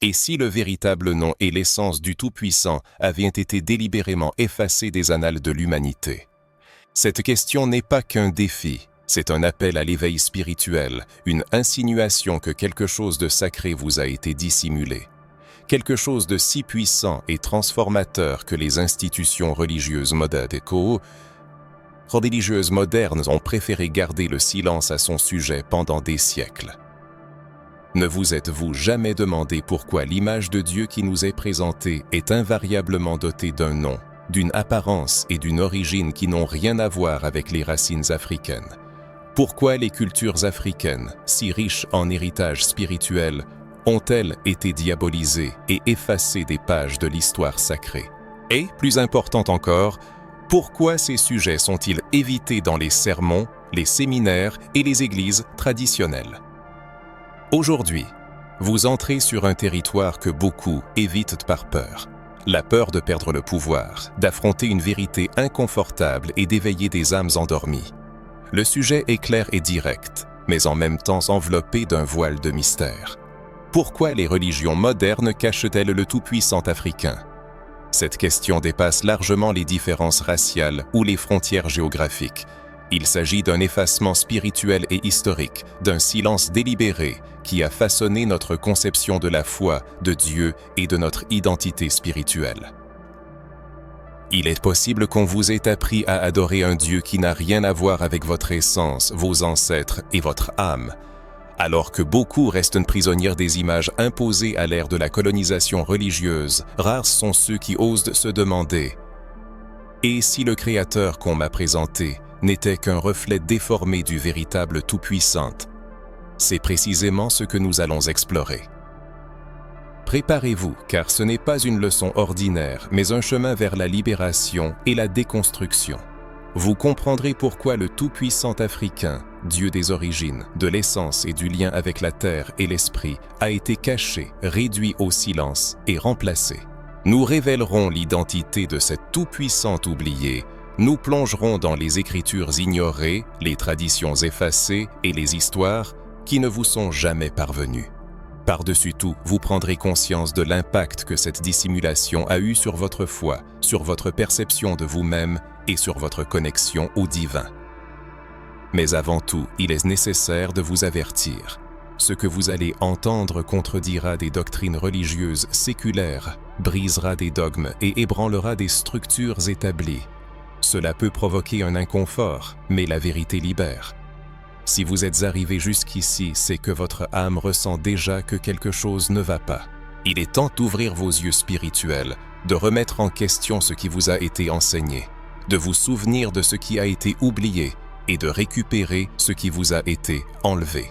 Et si le véritable nom et l'essence du Tout-Puissant avaient été délibérément effacés des annales de l'humanité? Cette question n'est pas qu'un défi, c'est un appel à l'éveil spirituel, une insinuation que quelque chose de sacré vous a été dissimulé. Quelque chose de si puissant et transformateur que les institutions religieuses modernes ont préféré garder le silence à son sujet pendant des siècles. Ne vous êtes-vous jamais demandé pourquoi l'image de Dieu qui nous est présentée est invariablement dotée d'un nom, d'une apparence et d'une origine qui n'ont rien à voir avec les racines africaines? Pourquoi les cultures africaines, si riches en héritage spirituel, ont-elles été diabolisées et effacées des pages de l'histoire sacrée? Et, plus important encore, pourquoi ces sujets sont-ils évités dans les sermons, les séminaires et les églises traditionnelles? Aujourd'hui, vous entrez sur un territoire que beaucoup évitent par peur. La peur de perdre le pouvoir, d'affronter une vérité inconfortable et d'éveiller des âmes endormies. Le sujet est clair et direct, mais en même temps enveloppé d'un voile de mystère. Pourquoi les religions modernes cachent-elles le tout-puissant africain? Cette question dépasse largement les différences raciales ou les frontières géographiques. Il s'agit d'un effacement spirituel et historique, d'un silence délibéré qui a façonné notre conception de la foi, de Dieu et de notre identité spirituelle. Il est possible qu'on vous ait appris à adorer un Dieu qui n'a rien à voir avec votre essence, vos ancêtres et votre âme, alors que beaucoup restent prisonnières des images imposées à l'ère de la colonisation religieuse. Rares sont ceux qui osent se demander « Et si le Créateur qu'on m'a présenté n'était qu'un reflet déformé du véritable Tout-Puissant ?» C'est précisément ce que nous allons explorer. Préparez-vous, car ce n'est pas une leçon ordinaire, mais un chemin vers la libération et la déconstruction. Vous comprendrez pourquoi le Tout-Puissant africain, Dieu des origines, de l'essence et du lien avec la terre et l'esprit, a été caché, réduit au silence et remplacé. Nous révélerons l'identité de cet Tout-Puissant oublié. Nous plongerons dans les écritures ignorées, les traditions effacées et les histoires qui ne vous sont jamais parvenues. Par-dessus tout, vous prendrez conscience de l'impact que cette dissimulation a eu sur votre foi, sur votre perception de vous-même et sur votre connexion au divin. Mais avant tout, il est nécessaire de vous avertir. Ce que vous allez entendre contredira des doctrines religieuses séculaires, brisera des dogmes et ébranlera des structures établies. Cela peut provoquer un inconfort, mais la vérité libère. Si vous êtes arrivé jusqu'ici, c'est que votre âme ressent déjà que quelque chose ne va pas. Il est temps d'ouvrir vos yeux spirituels, de remettre en question ce qui vous a été enseigné, de vous souvenir de ce qui a été oublié et de récupérer ce qui vous a été enlevé.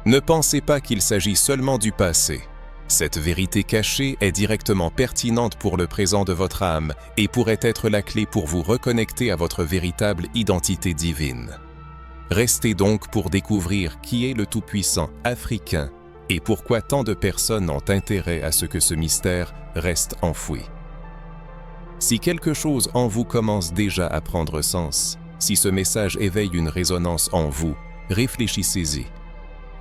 Ne pensez pas qu'il s'agit seulement du passé. Cette vérité cachée est directement pertinente pour le présent de votre âme et pourrait être la clé pour vous reconnecter à votre véritable identité divine. Restez donc pour découvrir qui est le Tout-Puissant africain et pourquoi tant de personnes ont intérêt à ce que ce mystère reste enfoui. Si quelque chose en vous commence déjà à prendre sens, si ce message éveille une résonance en vous, réfléchissez-y.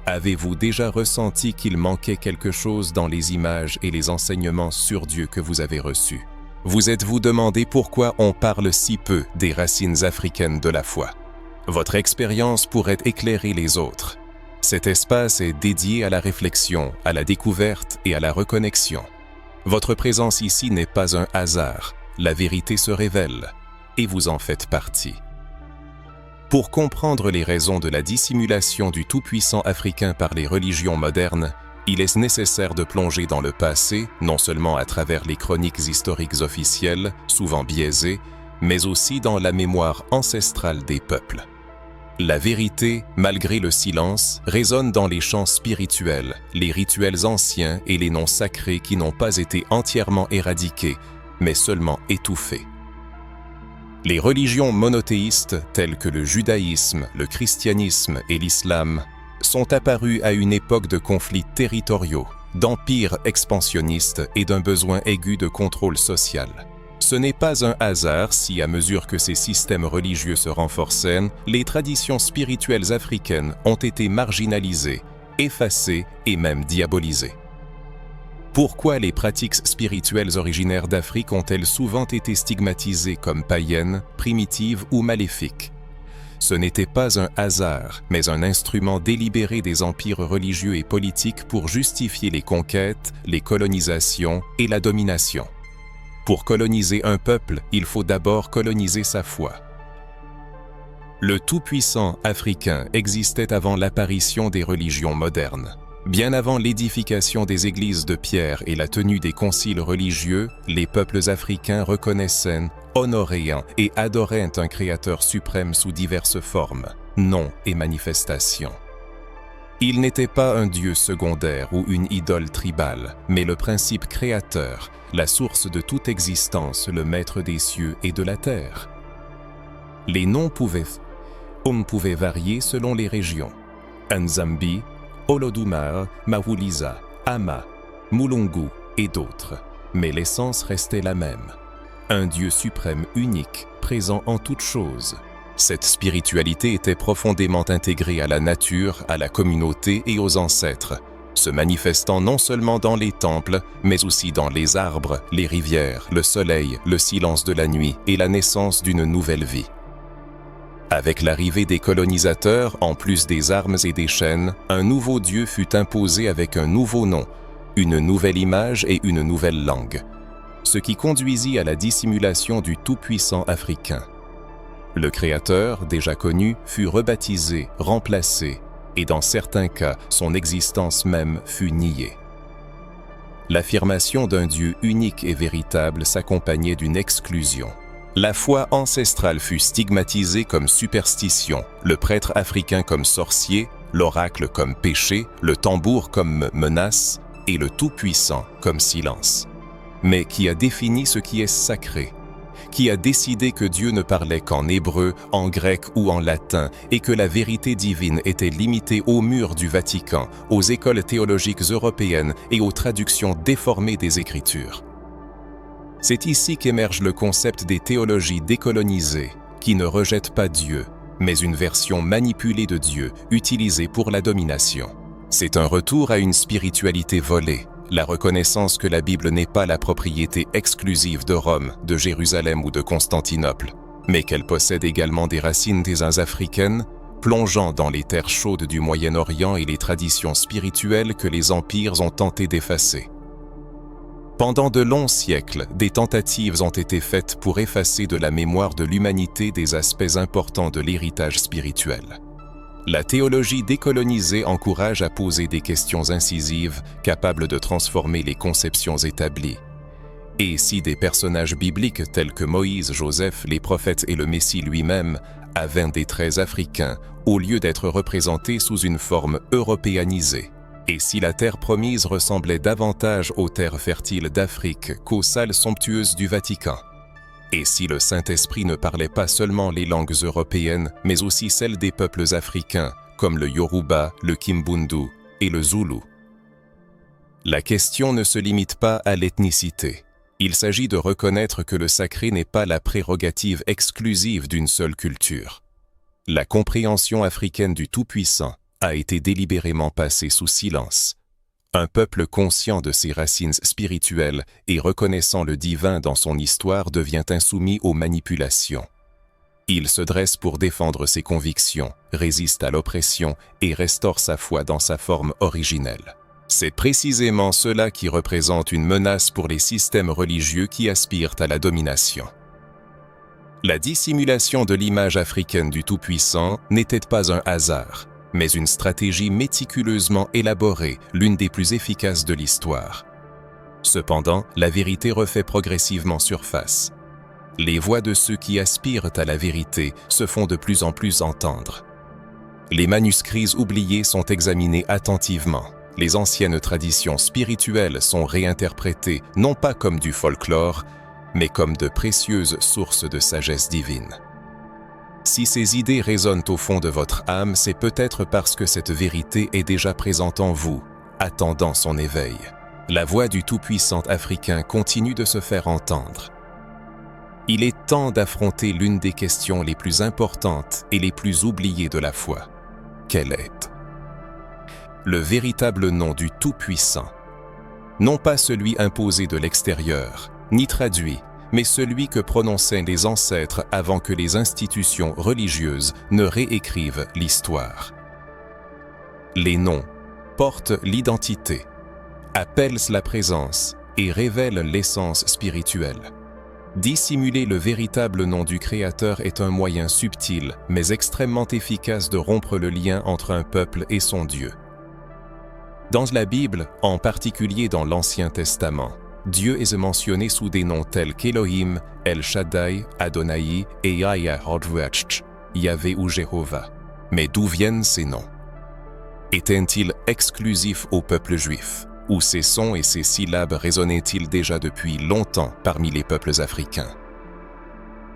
Avez-vous déjà ressenti qu'il manquait quelque chose dans les images et les enseignements sur Dieu que vous avez reçus? Vous êtes-vous demandé pourquoi on parle si peu des racines africaines de la foi? Votre expérience pourrait éclairer les autres. Cet espace est dédié à la réflexion, à la découverte et à la reconnexion. Votre présence ici n'est pas un hasard, la vérité se révèle, et vous en faites partie. Pour comprendre les raisons de la dissimulation du Tout-Puissant africain par les religions modernes, il est nécessaire de plonger dans le passé, non seulement à travers les chroniques historiques officielles, souvent biaisées, mais aussi dans la mémoire ancestrale des peuples. La vérité, malgré le silence, résonne dans les chants spirituels, les rituels anciens et les noms sacrés qui n'ont pas été entièrement éradiqués, mais seulement étouffés. Les religions monothéistes, telles que le judaïsme, le christianisme et l'islam, sont apparues à une époque de conflits territoriaux, d'empires expansionnistes et d'un besoin aigu de contrôle social. Ce n'est pas un hasard si, à mesure que ces systèmes religieux se renforçaient, les traditions spirituelles africaines ont été marginalisées, effacées et même diabolisées. Pourquoi les pratiques spirituelles originaires d'Afrique ont-elles souvent été stigmatisées comme païennes, primitives ou maléfiques? Ce n'était pas un hasard, mais un instrument délibéré des empires religieux et politiques pour justifier les conquêtes, les colonisations et la domination. Pour coloniser un peuple, il faut d'abord coloniser sa foi. Le Tout-Puissant africain existait avant l'apparition des religions modernes. Bien avant l'édification des églises de pierre et la tenue des conciles religieux, les peuples africains reconnaissaient, honoraient et adoraient un Créateur suprême sous diverses formes, noms et manifestations. Il n'était pas un dieu secondaire ou une idole tribale, mais le principe créateur, la source de toute existence, le maître des cieux et de la terre. Les noms pouvaient varier selon les régions. Nzambi, Olodumare, Mawuliza, Ama, Mulungu et d'autres, mais l'essence restait la même. Un Dieu suprême unique, présent en toutes choses. Cette spiritualité était profondément intégrée à la nature, à la communauté et aux ancêtres, se manifestant non seulement dans les temples, mais aussi dans les arbres, les rivières, le soleil, le silence de la nuit et la naissance d'une nouvelle vie. Avec l'arrivée des colonisateurs, en plus des armes et des chaînes, un nouveau Dieu fut imposé avec un nouveau nom, une nouvelle image et une nouvelle langue, ce qui conduisit à la dissimulation du Tout-Puissant africain. Le Créateur, déjà connu, fut rebaptisé, remplacé, et dans certains cas, son existence même fut niée. L'affirmation d'un Dieu unique et véritable s'accompagnait d'une exclusion. La foi ancestrale fut stigmatisée comme superstition, le prêtre africain comme sorcier, l'oracle comme péché, le tambour comme menace et le Tout-Puissant comme silence. Mais qui a défini ce qui est sacré? Qui a décidé que Dieu ne parlait qu'en hébreu, en grec ou en latin et que la vérité divine était limitée aux murs du Vatican, aux écoles théologiques européennes et aux traductions déformées des Écritures? C'est ici qu'émerge le concept des théologies décolonisées, qui ne rejettent pas Dieu, mais une version manipulée de Dieu, utilisée pour la domination. C'est un retour à une spiritualité volée, la reconnaissance que la Bible n'est pas la propriété exclusive de Rome, de Jérusalem ou de Constantinople, mais qu'elle possède également des racines africaines, plongeant dans les terres chaudes du Moyen-Orient et les traditions spirituelles que les empires ont tenté d'effacer. Pendant de longs siècles, des tentatives ont été faites pour effacer de la mémoire de l'humanité des aspects importants de l'héritage spirituel. La théologie décolonisée encourage à poser des questions incisives capables de transformer les conceptions établies. Et si des personnages bibliques tels que Moïse, Joseph, les prophètes et le Messie lui-même avaient des traits africains au lieu d'être représentés sous une forme européanisée? Et si la terre promise ressemblait davantage aux terres fertiles d'Afrique qu'aux salles somptueuses du Vatican? Et si le Saint-Esprit ne parlait pas seulement les langues européennes, mais aussi celles des peuples africains, comme le Yoruba, le Kimbundu et le Zoulou? La question ne se limite pas à l'ethnicité. Il s'agit de reconnaître que le sacré n'est pas la prérogative exclusive d'une seule culture. La compréhension africaine du Tout-Puissant a été délibérément passé sous silence. Un peuple conscient de ses racines spirituelles et reconnaissant le divin dans son histoire devient insoumis aux manipulations. Il se dresse pour défendre ses convictions, résiste à l'oppression et restaure sa foi dans sa forme originelle. C'est précisément cela qui représente une menace pour les systèmes religieux qui aspirent à la domination. La dissimulation de l'image africaine du Tout-Puissant n'était pas un hasard, mais une stratégie méticuleusement élaborée, l'une des plus efficaces de l'histoire. Cependant, la vérité refait progressivement surface. Les voix de ceux qui aspirent à la vérité se font de plus en plus entendre. Les manuscrits oubliés sont examinés attentivement. Les anciennes traditions spirituelles sont réinterprétées non pas comme du folklore, mais comme de précieuses sources de sagesse divine. Si ces idées résonnent au fond de votre âme, c'est peut-être parce que cette vérité est déjà présente en vous, attendant son éveil. La voix du Tout-Puissant africain continue de se faire entendre. Il est temps d'affronter l'une des questions les plus importantes et les plus oubliées de la foi. Quel est le véritable nom du Tout-Puissant? non pas celui imposé de l'extérieur, ni traduit, mais celui que prononçaient les ancêtres avant que les institutions religieuses ne réécrivent l'histoire. Les noms portent l'identité, appellent la présence et révèlent l'essence spirituelle. Dissimuler le véritable nom du Créateur est un moyen subtil, mais extrêmement efficace de rompre le lien entre un peuple et son Dieu. Dans la Bible, en particulier dans l'Ancien Testament, Dieu est mentionné sous des noms tels qu'Elohim, El Shaddai, Adonai et Yahweh, Yahvé ou Jéhovah. Mais d'où viennent ces noms? Étaient-ils exclusifs au peuple juif? Ou ces sons et ces syllabes résonnaient-ils déjà depuis longtemps parmi les peuples africains?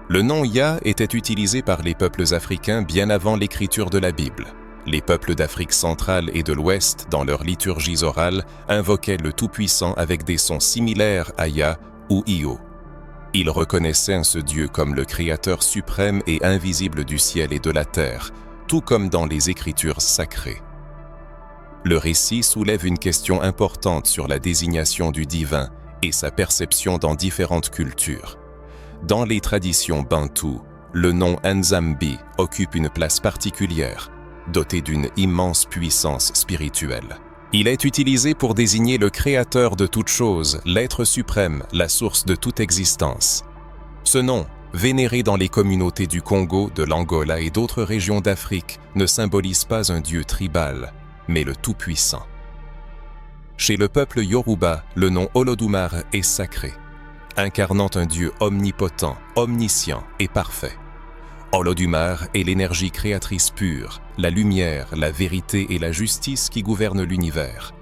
Le nom Yah était utilisé par les peuples africains bien avant l'écriture de la Bible. Les peuples d'Afrique centrale et de l'Ouest, dans leurs liturgies orales, invoquaient le Tout-Puissant avec des sons similaires à Yah ou Io. Ils reconnaissaient ce Dieu comme le Créateur suprême et invisible du ciel et de la terre, tout comme dans les Écritures sacrées. Le récit soulève une question importante sur la désignation du divin et sa perception dans différentes cultures. Dans les traditions bantoues, le nom Nzambi occupe une place particulière, doté d'une immense puissance spirituelle. Il est utilisé pour désigner le créateur de toutes choses, l'être suprême, la source de toute existence. Ce nom, vénéré dans les communautés du Congo, de l'Angola et d'autres régions d'Afrique, ne symbolise pas un dieu tribal, mais le Tout-Puissant. Chez le peuple Yoruba, le nom Olodumare est sacré, incarnant un dieu omnipotent, omniscient et parfait. Olodumare est l'énergie créatrice pure, la lumière, la vérité et la justice qui gouvernent l'univers.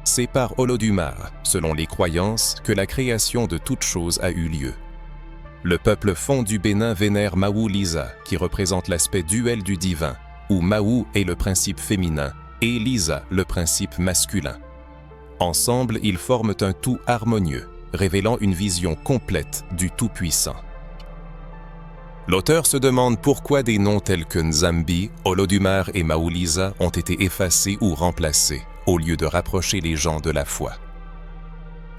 C'est par Olodumare, selon les croyances, que la création de toutes choses a eu lieu. Le peuple fon du Bénin vénère Mawu Lisa, qui représente l'aspect duel du divin, où Mawu est le principe féminin et Lisa le principe masculin. Ensemble, ils forment un tout harmonieux, révélant une vision complète du Tout-Puissant. L'auteur se demande pourquoi des noms tels que Nzambi, Olodumare et Mawu Lisa ont été effacés ou remplacés, au lieu de rapprocher les gens de la foi.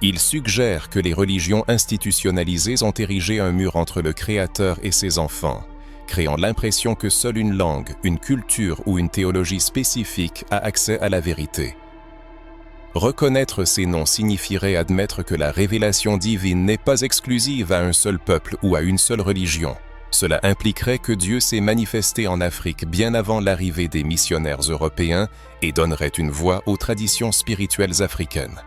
Il suggère que les religions institutionnalisées ont érigé un mur entre le Créateur et ses enfants, créant l'impression que seule une langue, une culture ou une théologie spécifique a accès à la vérité. Reconnaître ces noms signifierait admettre que la révélation divine n'est pas exclusive à un seul peuple ou à une seule religion. Cela impliquerait que Dieu s'est manifesté en Afrique bien avant l'arrivée des missionnaires européens et donnerait une voix aux traditions spirituelles africaines.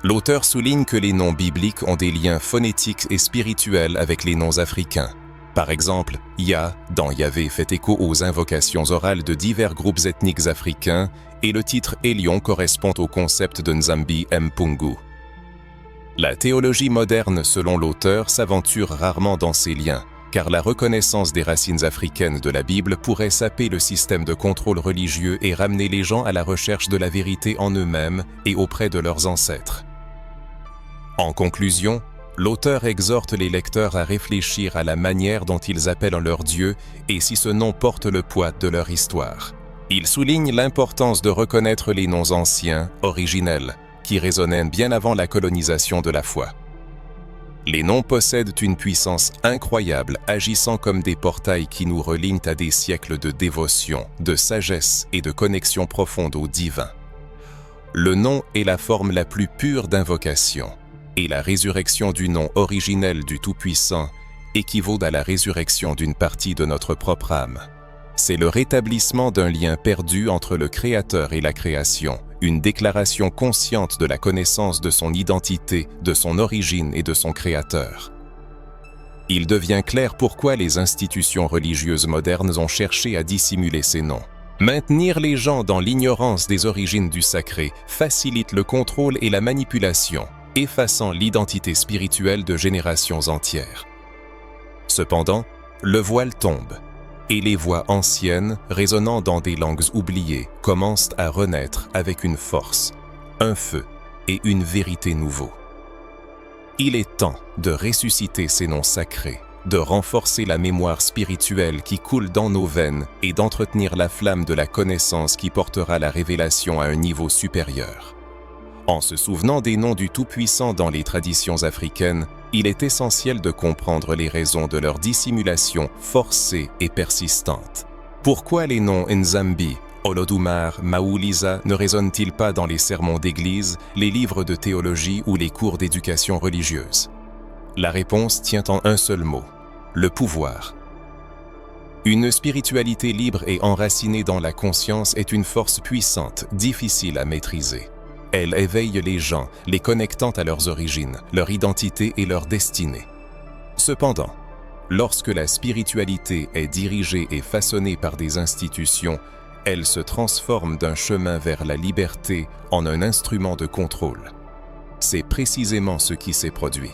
L'auteur souligne que les noms bibliques ont des liens phonétiques et spirituels avec les noms africains. Par exemple, Yah, dans Yahvé, fait écho aux invocations orales de divers groupes ethniques africains et le titre Elion correspond au concept de Nzambi Mpungu. La théologie moderne, selon l'auteur, s'aventure rarement dans ces liens, car la reconnaissance des racines africaines de la Bible pourrait saper le système de contrôle religieux et ramener les gens à la recherche de la vérité en eux-mêmes et auprès de leurs ancêtres. En conclusion, l'auteur exhorte les lecteurs à réfléchir à la manière dont ils appellent leur Dieu et si ce nom porte le poids de leur histoire. Il souligne l'importance de reconnaître les noms anciens, originels, qui résonnaient bien avant la colonisation de la foi. Les noms possèdent une puissance incroyable, agissant comme des portails qui nous relient à des siècles de dévotion, de sagesse et de connexion profonde au divin. Le nom est la forme la plus pure d'invocation, et la résurrection du nom originel du Tout-Puissant équivaut à la résurrection d'une partie de notre propre âme. C'est le rétablissement d'un lien perdu entre le Créateur et la création, une déclaration consciente de la connaissance de son identité, de son origine et de son Créateur. Il devient clair pourquoi les institutions religieuses modernes ont cherché à dissimuler ces noms. Maintenir les gens dans l'ignorance des origines du sacré facilite le contrôle et la manipulation, effaçant l'identité spirituelle de générations entières. Cependant, le voile tombe, et les voix anciennes, résonnant dans des langues oubliées, commencent à renaître avec une force, un feu et une vérité nouveaux. Il est temps de ressusciter ces noms sacrés, de renforcer la mémoire spirituelle qui coule dans nos veines et d'entretenir la flamme de la connaissance qui portera la révélation à un niveau supérieur. En se souvenant des noms du Tout-Puissant dans les traditions africaines, il est essentiel de comprendre les raisons de leur dissimulation forcée et persistante. Pourquoi les noms Nzambi, Olodumare, Maouliza ne résonnent-ils pas dans les sermons d'église, les livres de théologie ou les cours d'éducation religieuse? La réponse tient en un seul mot: le pouvoir. Une spiritualité libre et enracinée dans la conscience est une force puissante, difficile à maîtriser. Elle éveille les gens, les connectant à leurs origines, leur identité et leur destinée. Cependant, lorsque la spiritualité est dirigée et façonnée par des institutions, elle se transforme d'un chemin vers la liberté en un instrument de contrôle. C'est précisément ce qui s'est produit.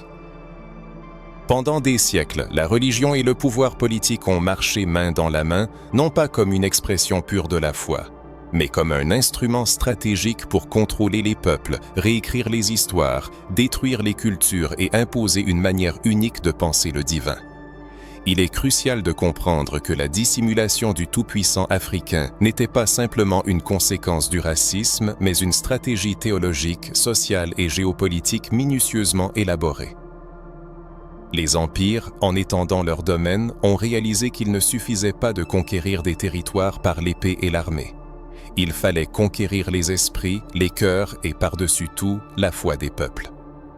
Pendant des siècles, la religion et le pouvoir politique ont marché main dans la main, non pas comme une expression pure de la foi, mais comme un instrument stratégique pour contrôler les peuples, réécrire les histoires, détruire les cultures et imposer une manière unique de penser le divin. Il est crucial de comprendre que la dissimulation du tout-puissant africain n'était pas simplement une conséquence du racisme, mais une stratégie théologique, sociale et géopolitique minutieusement élaborée. Les empires, en étendant leur domaine, ont réalisé qu'il ne suffisait pas de conquérir des territoires par l'épée et l'armée. Il fallait conquérir les esprits, les cœurs et par-dessus tout, la foi des peuples.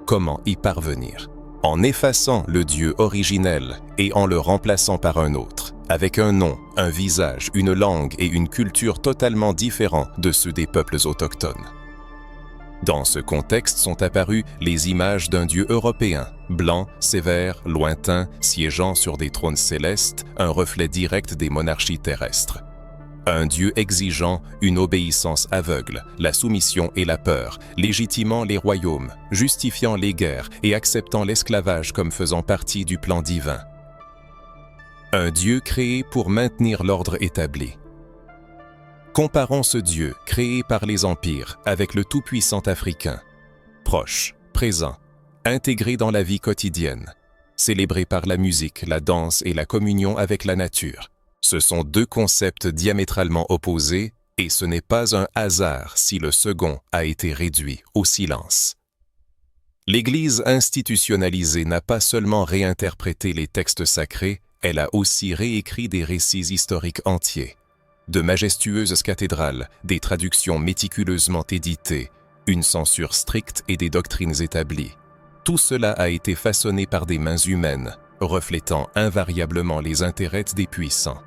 Comment y parvenir? En effaçant le Dieu originel et en le remplaçant par un autre, avec un nom, un visage, une langue et une culture totalement différents de ceux des peuples autochtones. Dans ce contexte sont apparues les images d'un Dieu européen, blanc, sévère, lointain, siégeant sur des trônes célestes, un reflet direct des monarchies terrestres. Un Dieu exigeant une obéissance aveugle, la soumission et la peur, légitimant les royaumes, justifiant les guerres et acceptant l'esclavage comme faisant partie du plan divin. Un Dieu créé pour maintenir l'ordre établi. Comparons ce Dieu créé par les empires avec le tout-puissant africain, proche, présent, intégré dans la vie quotidienne, célébré par la musique, la danse et la communion avec la nature. Ce sont deux concepts diamétralement opposés et ce n'est pas un hasard si le second a été réduit au silence. L'Église institutionnalisée n'a pas seulement réinterprété les textes sacrés, elle a aussi réécrit des récits historiques entiers. De majestueuses cathédrales, des traductions méticuleusement éditées, une censure stricte et des doctrines établies. Tout cela a été façonné par des mains humaines, reflétant invariablement les intérêts des puissants.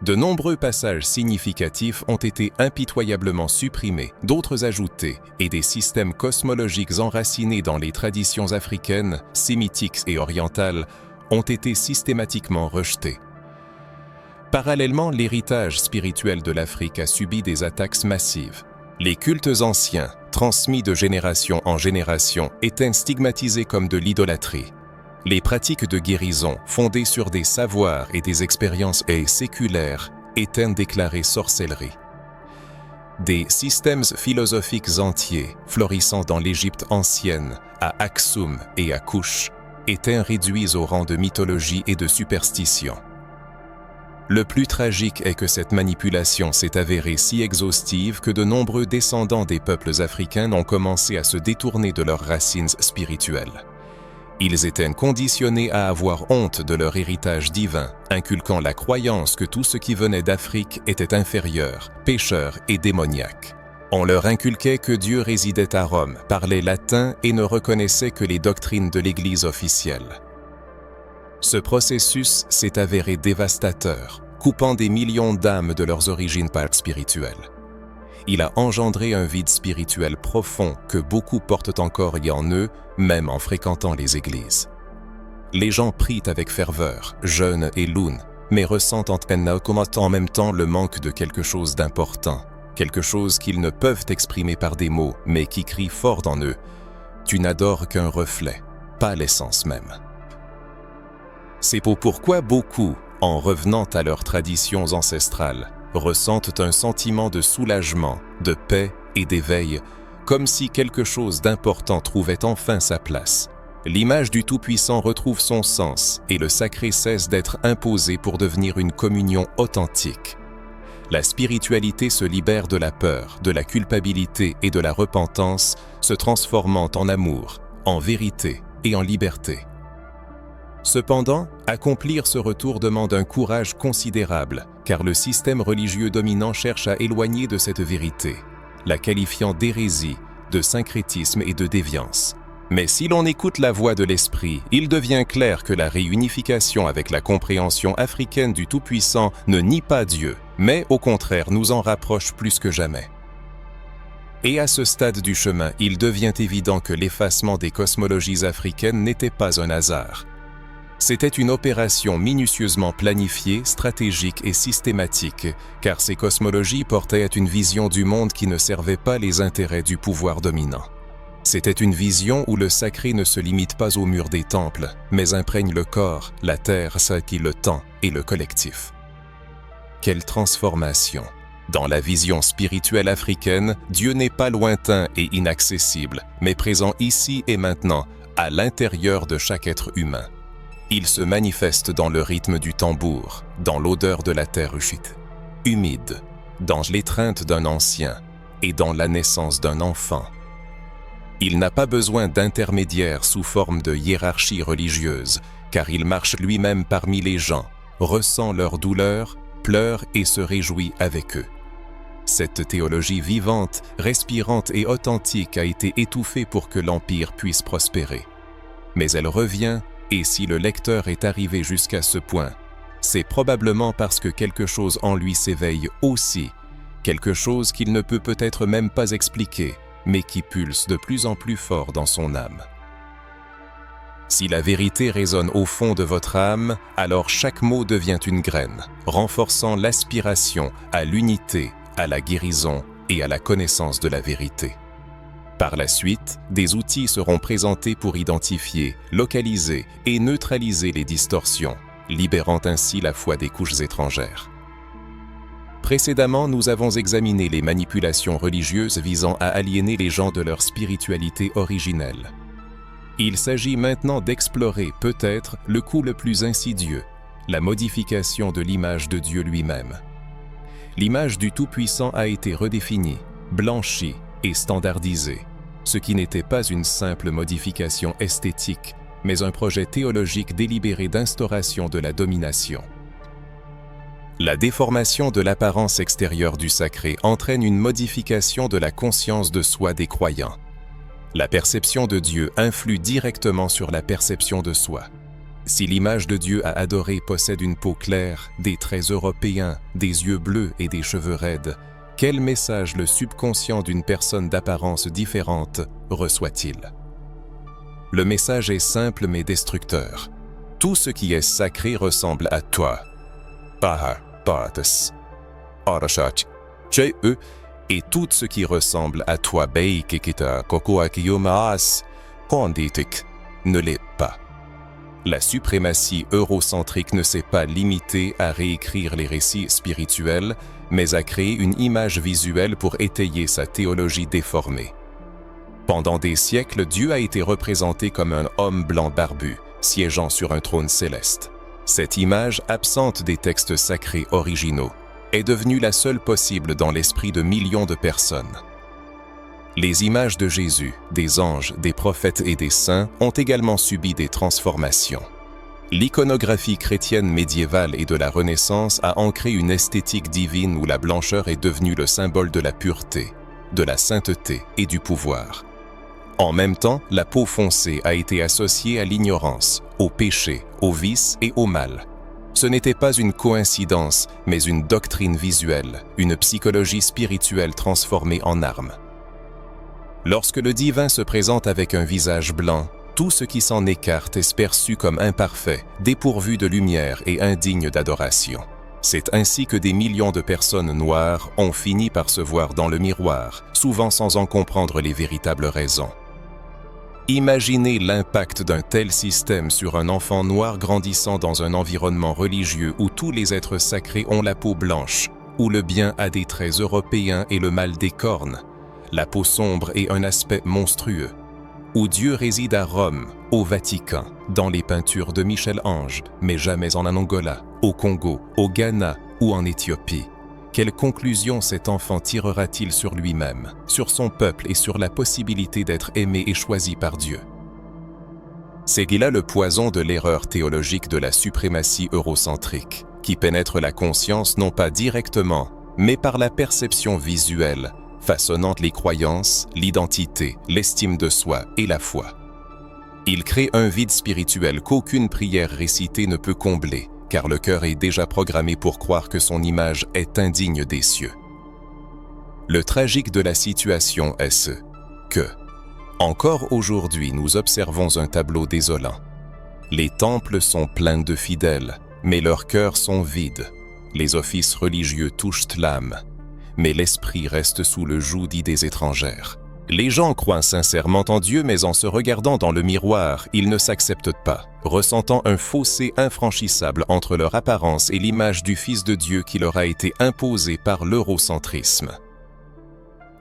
De nombreux passages significatifs ont été impitoyablement supprimés, d'autres ajoutés, et des systèmes cosmologiques enracinés dans les traditions africaines, sémitiques et orientales ont été systématiquement rejetés. Parallèlement, l'héritage spirituel de l'Afrique a subi des attaques massives. Les cultes anciens, transmis de génération en génération, étaient stigmatisés comme de l'idolâtrie. Les pratiques de guérison, fondées sur des savoirs et des expériences séculaires, étaient déclarées sorcellerie. Des systèmes philosophiques entiers, florissant dans l'Égypte ancienne, à Aksum et à Kush, étaient réduits au rang de mythologie et de superstition. Le plus tragique est que cette manipulation s'est avérée si exhaustive que de nombreux descendants des peuples africains ont commencé à se détourner de leurs racines spirituelles. Ils étaient conditionnés à avoir honte de leur héritage divin, inculquant la croyance que tout ce qui venait d'Afrique était inférieur, pécheur et démoniaque. On leur inculquait que Dieu résidait à Rome, parlait latin et ne reconnaissait que les doctrines de l'Église officielle. Ce processus s'est avéré dévastateur, coupant des millions d'âmes de leurs origines spirituelles. Il a engendré un vide spirituel profond que beaucoup portent encore en eux, même en fréquentant les églises. Les gens prient avec ferveur, jeûnent et louent, mais ressentent en même temps le manque de quelque chose d'important, quelque chose qu'ils ne peuvent exprimer par des mots, mais qui crie fort en eux. Tu n'adores qu'un reflet, pas l'essence même. C'est pourquoi beaucoup, en revenant à leurs traditions ancestrales, ressentent un sentiment de soulagement, de paix et d'éveil, comme si quelque chose d'important trouvait enfin sa place. L'image du Tout-Puissant retrouve son sens et le sacré cesse d'être imposé pour devenir une communion authentique. la spiritualité se libère de la peur, de la culpabilité et de la repentance, se transformant en amour, en vérité et en liberté. Cependant, accomplir ce retour demande un courage considérable, car le système religieux dominant cherche à éloigner de cette vérité, la qualifiant d'hérésie, de syncrétisme et de déviance. Mais si l'on écoute la voix de l'Esprit, il devient clair que la réunification avec la compréhension africaine du Tout-Puissant ne nie pas Dieu, mais au contraire nous en rapproche plus que jamais. Et à ce stade du chemin, il devient évident que l'effacement des cosmologies africaines n'était pas un hasard. C'était une opération minutieusement planifiée, stratégique et systématique, car ces cosmologies portaient une vision du monde qui ne servait pas les intérêts du pouvoir dominant. C'était une vision où le sacré ne se limite pas aux murs des temples, mais imprègne le corps, la terre, le temps et le collectif. Quelle transformation! Dans la vision spirituelle africaine, Dieu n'est pas lointain et inaccessible, mais présent ici et maintenant, à l'intérieur de chaque être humain. Il se manifeste dans le rythme du tambour, dans l'odeur de la terre humide, dans l'étreinte d'un ancien et dans la naissance d'un enfant. Il n'a pas besoin d'intermédiaires sous forme de hiérarchie religieuse, car il marche lui-même parmi les gens, ressent leur douleur, pleure et se réjouit avec eux. Cette théologie vivante, respirante et authentique a été étouffée pour que l'Empire puisse prospérer. Mais elle revient, et si le lecteur est arrivé jusqu'à ce point, c'est probablement parce que quelque chose en lui s'éveille aussi, quelque chose qu'il ne peut peut-être même pas expliquer, mais qui pulse de plus en plus fort dans son âme. Si la vérité résonne au fond de votre âme, alors chaque mot devient une graine, renforçant l'aspiration à l'unité, à la guérison et à la connaissance de la vérité. Par la suite, des outils seront présentés pour identifier, localiser et neutraliser les distorsions, libérant ainsi la foi des couches étrangères. Précédemment, nous avons examiné les manipulations religieuses visant à aliéner les gens de leur spiritualité originelle. Il s'agit maintenant d'explorer peut-être le coup le plus insidieux, la modification de l'image de Dieu lui-même. L'image du Tout-Puissant a été redéfinie, blanchie et standardisée, ce qui n'était pas une simple modification esthétique, mais un projet théologique délibéré d'instauration de la domination. La déformation de l'apparence extérieure du sacré entraîne une modification de la conscience de soi des croyants. La perception de Dieu influe directement sur la perception de soi. Si l'image de Dieu à adorer possède une peau claire, des traits européens, des yeux bleus et des cheveux raides, quel message le subconscient d'une personne d'apparence différente reçoit-il? Le message est simple mais destructeur. Tout ce qui est sacré ressemble à toi. Et tout ce qui ressemble à toi ne l'est pas. La suprématie eurocentrique ne s'est pas limitée à réécrire les récits spirituels, mais à créer une image visuelle pour étayer sa théologie déformée. Pendant des siècles, Dieu a été représenté comme un homme blanc barbu, siégeant sur un trône céleste. Cette image, absente des textes sacrés originaux, est devenue la seule possible dans l'esprit de millions de personnes. Les images de Jésus, des anges, des prophètes et des saints ont également subi des transformations. L'iconographie chrétienne médiévale et de la Renaissance a ancré une esthétique divine où la blancheur est devenue le symbole de la pureté, de la sainteté et du pouvoir. En même temps, la peau foncée a été associée à l'ignorance, au péché, au vice et au mal. Ce n'était pas une coïncidence, mais une doctrine visuelle, une psychologie spirituelle transformée en arme. Lorsque le divin se présente avec un visage blanc, tout ce qui s'en écarte est perçu comme imparfait, dépourvu de lumière et indigne d'adoration. C'est ainsi que des millions de personnes noires ont fini par se voir dans le miroir, souvent sans en comprendre les véritables raisons. Imaginez l'impact d'un tel système sur un enfant noir grandissant dans un environnement religieux où tous les êtres sacrés ont la peau blanche, où le bien a des traits européens et le mal des cornes, la peau sombre et un aspect monstrueux, où Dieu réside à Rome, au Vatican, dans les peintures de Michel-Ange, mais jamais en Angola, au Congo, au Ghana ou en Éthiopie. quelle conclusion cet enfant tirera-t-il sur lui-même, sur son peuple et sur la possibilité d'être aimé et choisi par Dieu? C'est là le poison de l'erreur théologique de la suprématie eurocentrique, qui pénètre la conscience non pas directement, mais par la perception visuelle, façonnant les croyances, l'identité, l'estime de soi et la foi. Il crée un vide spirituel qu'aucune prière récitée ne peut combler, car le cœur est déjà programmé pour croire que son image est indigne des cieux. Le tragique de la situation est ce que, encore aujourd'hui, nous observons un tableau désolant. Les temples sont pleins de fidèles, mais leurs cœurs sont vides. Les offices religieux touchent l'âme, mais l'esprit reste sous le joug d'idées étrangères. Les gens croient sincèrement en Dieu, mais en se regardant dans le miroir, ils ne s'acceptent pas, ressentant un fossé infranchissable entre leur apparence et l'image du Fils de Dieu qui leur a été imposée par l'eurocentrisme.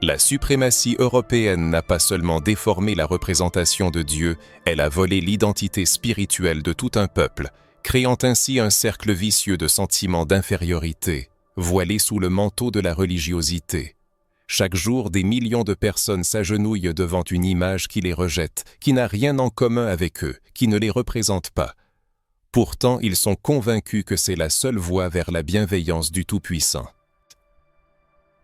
La suprématie européenne n'a pas seulement déformé la représentation de Dieu, elle a volé l'identité spirituelle de tout un peuple, créant ainsi un cercle vicieux de sentiments d'infériorité, voilés sous le manteau de la religiosité. Chaque jour, des millions de personnes s'agenouillent devant une image qui les rejette, qui n'a rien en commun avec eux, qui ne les représente pas. Pourtant, ils sont convaincus que c'est la seule voie vers la bienveillance du Tout-Puissant.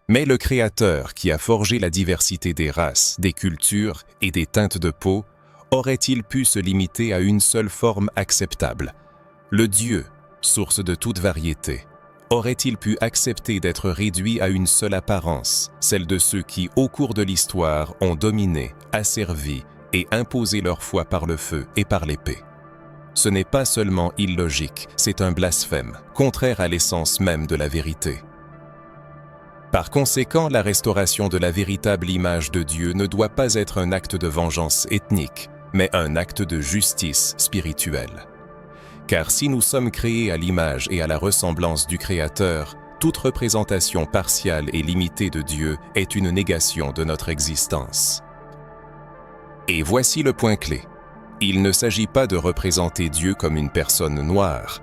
Mais le Créateur, qui a forgé la diversité des races, des cultures et des teintes de peau, aurait-il pu se limiter à une seule forme acceptable? Le Dieu, source de toute variété, aurait-il pu accepter d'être réduit à une seule apparence, celle de ceux qui, au cours de l'histoire, ont dominé, asservi et imposé leur foi par le feu et par l'épée? Ce n'est pas seulement illogique, c'est un blasphème, contraire à l'essence même de la vérité. Par conséquent, la restauration de la véritable image de Dieu ne doit pas être un acte de vengeance ethnique, mais un acte de justice spirituelle. Car si nous sommes créés à l'image et à la ressemblance du Créateur, toute représentation partiale et limitée de Dieu est une négation de notre existence. Et voici le point clé. Il ne s'agit pas de représenter Dieu comme une personne noire.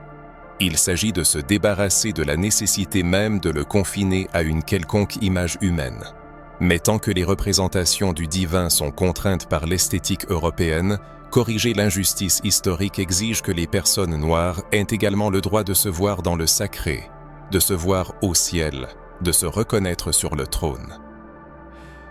Il s'agit de se débarrasser de la nécessité même de le confiner à une quelconque image humaine. Mais tant que les représentations du divin sont contraintes par l'esthétique européenne, corriger l'injustice historique exige que les personnes noires aient également le droit de se voir dans le sacré, de se voir au ciel, de se reconnaître sur le trône.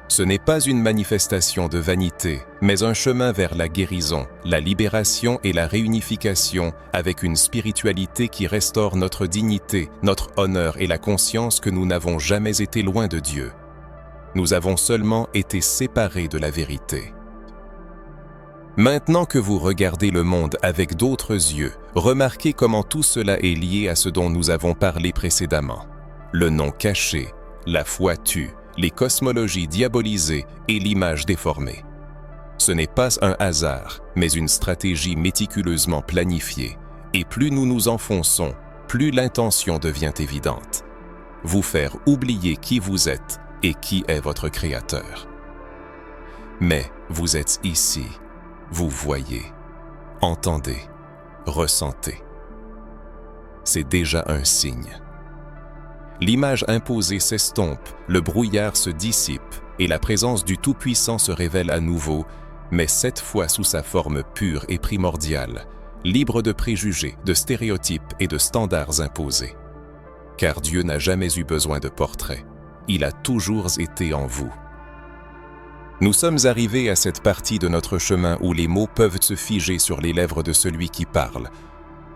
Ce n'est pas une manifestation de vanité, mais un chemin vers la guérison, la libération et la réunification avec une spiritualité qui restaure notre dignité, notre honneur et la conscience que nous n'avons jamais été loin de Dieu. Nous avons seulement été séparés de la vérité. Maintenant que vous regardez le monde avec d'autres yeux, remarquez comment tout cela est lié à ce dont nous avons parlé précédemment. Le nom caché, la foi tue, les cosmologies diabolisées et l'image déformée. Ce n'est pas un hasard, mais une stratégie méticuleusement planifiée, et plus nous nous enfonçons, plus l'intention devient évidente. Vous faire oublier qui vous êtes et qui est votre Créateur. Mais vous êtes ici, vous voyez, entendez, ressentez. C'est déjà un signe. L'image imposée s'estompe, le brouillard se dissipe et la présence du Tout-Puissant se révèle à nouveau, mais cette fois sous sa forme pure et primordiale, libre de préjugés, de stéréotypes et de standards imposés. Car Dieu n'a jamais eu besoin de portrait, il a toujours été en vous. Nous sommes arrivés à cette partie de notre chemin où les mots peuvent se figer sur les lèvres de celui qui parle,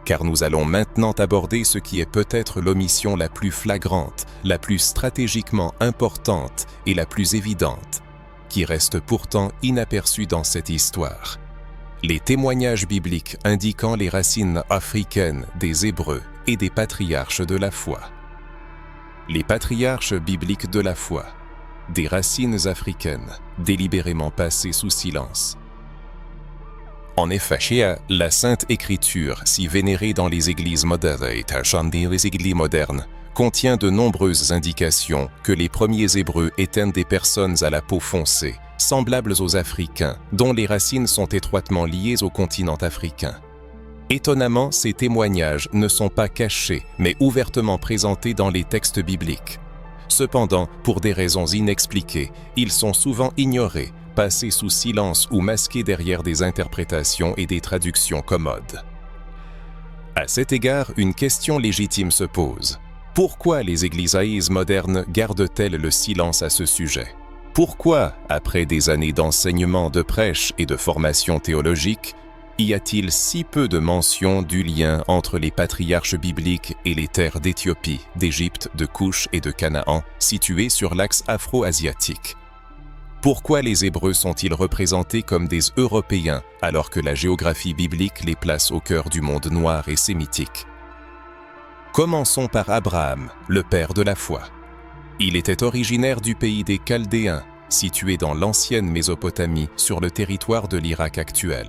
car nous allons maintenant aborder ce qui est peut-être l'omission la plus flagrante, la plus stratégiquement importante et la plus évidente, qui reste pourtant inaperçue dans cette histoire. Les témoignages bibliques indiquant les racines africaines des Hébreux et des patriarches de la foi. Les patriarches bibliques de la foi, des racines africaines délibérément passées sous silence. En effet, la Sainte Écriture, si vénérée dans les églises modernes, contient de nombreuses indications que les premiers Hébreux étaient des personnes à la peau foncée, semblables aux Africains, dont les racines sont étroitement liées au continent africain. Étonnamment, ces témoignages ne sont pas cachés, mais ouvertement présentés dans les textes bibliques. Cependant, pour des raisons inexpliquées, ils sont souvent ignorés, passés sous silence ou masqués derrière des interprétations et des traductions commodes. À cet égard, une question légitime se pose. Pourquoi les églisaïs modernes gardent-elles le silence à ce sujet? Pourquoi, après des années d'enseignement, de prêche et de formation théologique, y a-t-il si peu de mention du lien entre les patriarches bibliques et les terres d'Éthiopie, d'Égypte, de Couche et de Canaan, situées sur l'axe afro-asiatique? Pourquoi les Hébreux sont-ils représentés comme des Européens alors que la géographie biblique les place au cœur du monde noir et sémitique? Commençons par Abraham, le père de la foi. Il était originaire du pays des Chaldéens, situé dans l'ancienne Mésopotamie sur le territoire de l'Irak actuel.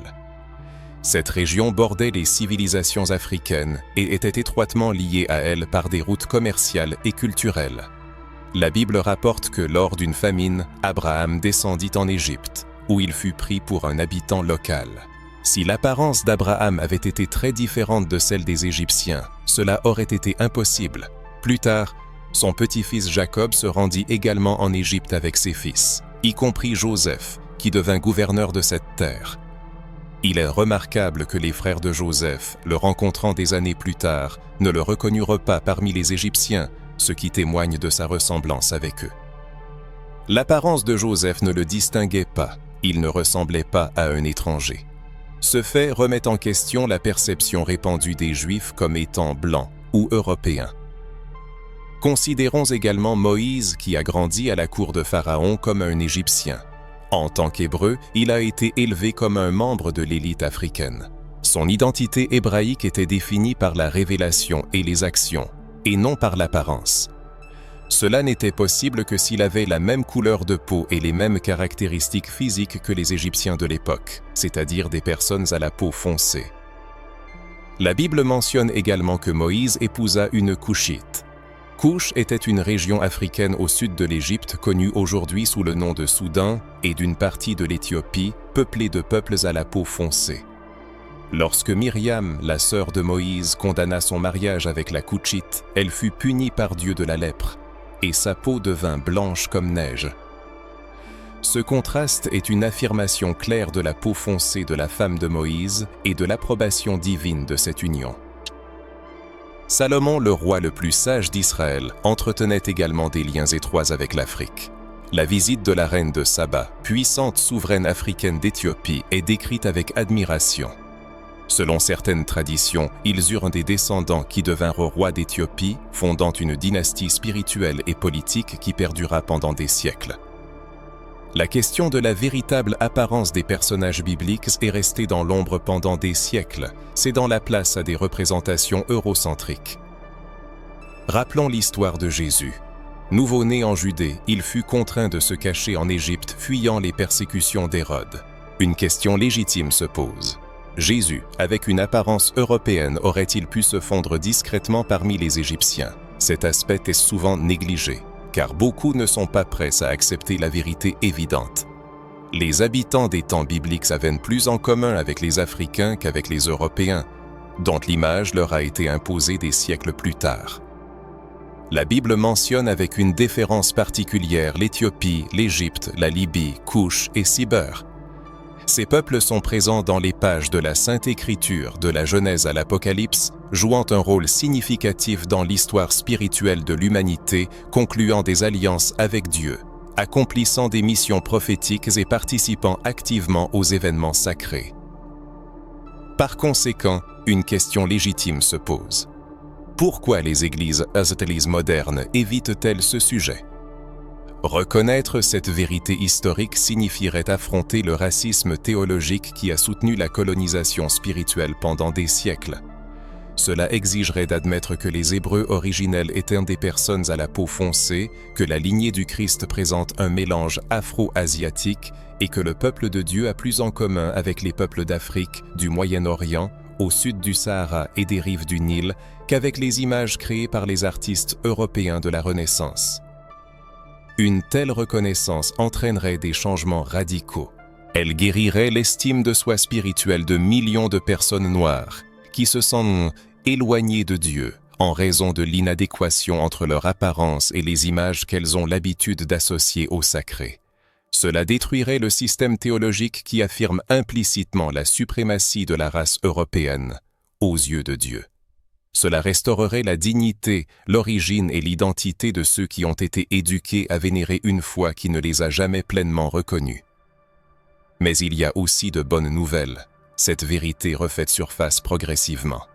Cette région bordait les civilisations africaines et était étroitement liée à elles par des routes commerciales et culturelles. La Bible rapporte que lors d'une famine, Abraham descendit en Égypte, où il fut pris pour un habitant local. Si l'apparence d'Abraham avait été très différente de celle des Égyptiens, cela aurait été impossible. Plus tard, son petit-fils Jacob se rendit également en Égypte avec ses fils, y compris Joseph, qui devint gouverneur de cette terre. Il est remarquable que les frères de Joseph, le rencontrant des années plus tard, ne le reconnurent pas parmi les Égyptiens, ce qui témoigne de sa ressemblance avec eux. L'apparence de Joseph ne le distinguait pas, il ne ressemblait pas à un étranger. Ce fait remet en question la perception répandue des Juifs comme étant blancs ou européens. Considérons également Moïse qui a grandi à la cour de Pharaon comme un Égyptien. En tant qu'Hébreu, il a été élevé comme un membre de l'élite africaine. Son identité hébraïque était définie par la révélation et les actions, et non par l'apparence. Cela n'était possible que s'il avait la même couleur de peau et les mêmes caractéristiques physiques que les Égyptiens de l'époque, c'est-à-dire des personnes à la peau foncée. La Bible mentionne également que Moïse épousa une Couchite. Couche était une région africaine au sud de l'Égypte connue aujourd'hui sous le nom de Soudan et d'une partie de l'Éthiopie peuplée de peuples à la peau foncée. Lorsque Myriam, la sœur de Moïse, condamna son mariage avec la Couchite, elle fut punie par Dieu de la lèpre, et sa peau devint blanche comme neige. Ce contraste est une affirmation claire de la peau foncée de la femme de Moïse et de l'approbation divine de cette union. Salomon, le roi le plus sage d'Israël, entretenait également des liens étroits avec l'Afrique. La visite de la reine de Saba, puissante souveraine africaine d'Éthiopie, est décrite avec admiration. Selon certaines traditions, ils eurent des descendants qui devinrent rois d'Éthiopie, fondant une dynastie spirituelle et politique qui perdura pendant des siècles. La question de la véritable apparence des personnages bibliques est restée dans l'ombre pendant des siècles, cédant la place à des représentations eurocentriques. Rappelons l'histoire de Jésus. Nouveau-né en Judée, il fut contraint de se cacher en Égypte, fuyant les persécutions d'Hérode. Une question légitime se pose. Jésus, avec une apparence européenne, aurait-il pu se fondre discrètement parmi les Égyptiens? Cet aspect est souvent négligé, car beaucoup ne sont pas prêts à accepter la vérité évidente. Les habitants des temps bibliques avaient plus en commun avec les Africains qu'avec les Européens, dont l'image leur a été imposée des siècles plus tard. La Bible mentionne avec une déférence particulière l'Éthiopie, l'Égypte, la Libye, Couche et Cyber. Ces peuples sont présents dans les pages de la Sainte Écriture, de la Genèse à l'Apocalypse, jouant un rôle significatif dans l'histoire spirituelle de l'humanité, concluant des alliances avec Dieu, accomplissant des missions prophétiques et participant activement aux événements sacrés. Par conséquent, une question légitime se pose. Pourquoi les églises modernes évitent-elles ce sujet? Reconnaître cette vérité historique signifierait affronter le racisme théologique qui a soutenu la colonisation spirituelle pendant des siècles. Cela exigerait d'admettre que les Hébreux originels étaient des personnes à la peau foncée, que la lignée du Christ présente un mélange afro-asiatique et que le peuple de Dieu a plus en commun avec les peuples d'Afrique, du Moyen-Orient, au sud du Sahara et des rives du Nil qu'avec les images créées par les artistes européens de la Renaissance. Une telle reconnaissance entraînerait des changements radicaux. Elle guérirait l'estime de soi spirituelle de millions de personnes noires qui se sentent éloignées de Dieu, en raison de l'inadéquation entre leur apparence et les images qu'elles ont l'habitude d'associer au sacré. Cela détruirait le système théologique qui affirme implicitement la suprématie de la race européenne aux yeux de Dieu. Cela restaurerait la dignité, l'origine et l'identité de ceux qui ont été éduqués à vénérer une foi qui ne les a jamais pleinement reconnus. Mais il y a aussi de bonnes nouvelles. Cette vérité refait surface progressivement.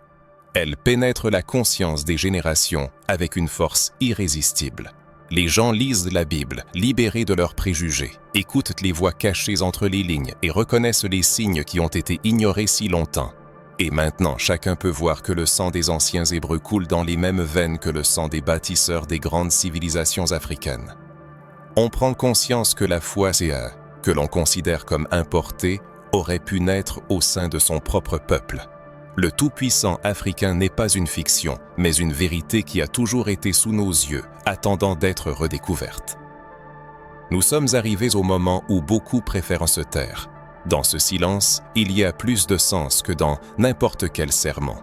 Elle pénètre la conscience des générations avec une force irrésistible. Les gens lisent la Bible, libérés de leurs préjugés, écoutent les voix cachées entre les lignes et reconnaissent les signes qui ont été ignorés si longtemps. Et maintenant, chacun peut voir que le sang des anciens Hébreux coule dans les mêmes veines que le sang des bâtisseurs des grandes civilisations africaines. On prend conscience que la foi que l'on considère comme importée aurait pu naître au sein de son propre peuple. Le tout-puissant africain n'est pas une fiction, mais une vérité qui a toujours été sous nos yeux, attendant d'être redécouverte. Nous sommes arrivés au moment où beaucoup préfèrent se taire. Dans ce silence, il y a plus de sens que dans n'importe quel sermon.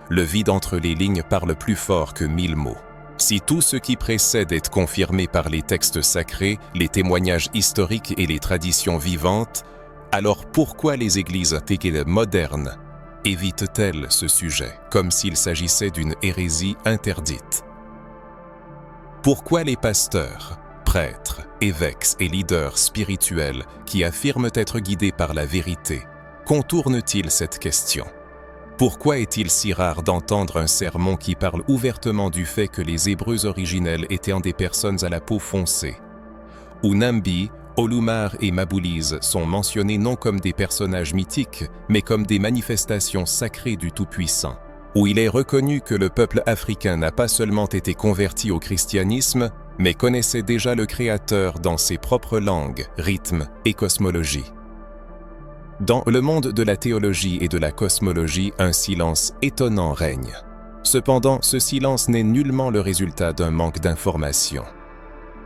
Le vide entre les lignes parle plus fort que 1000 mots. Si tout ce qui précède est confirmé par les textes sacrés, les témoignages historiques et les traditions vivantes, alors pourquoi les églises modernes évitent-elles ce sujet, comme s'il s'agissait d'une hérésie interdite? Pourquoi les pasteurs, prêtres, évêques et leaders spirituels qui affirment être guidés par la vérité contournent-ils cette question? Pourquoi est-il si rare d'entendre un sermon qui parle ouvertement du fait que les Hébreux originels étaient des personnes à la peau foncée? Où Nambi, Olumare et Maboulize sont mentionnés non comme des personnages mythiques, mais comme des manifestations sacrées du Tout-Puissant, où il est reconnu que le peuple africain n'a pas seulement été converti au christianisme, mais connaissait déjà le Créateur dans ses propres langues, rythmes et cosmologie. Dans le monde de la théologie et de la cosmologie, un silence étonnant règne. Cependant, ce silence n'est nullement le résultat d'un manque d'information.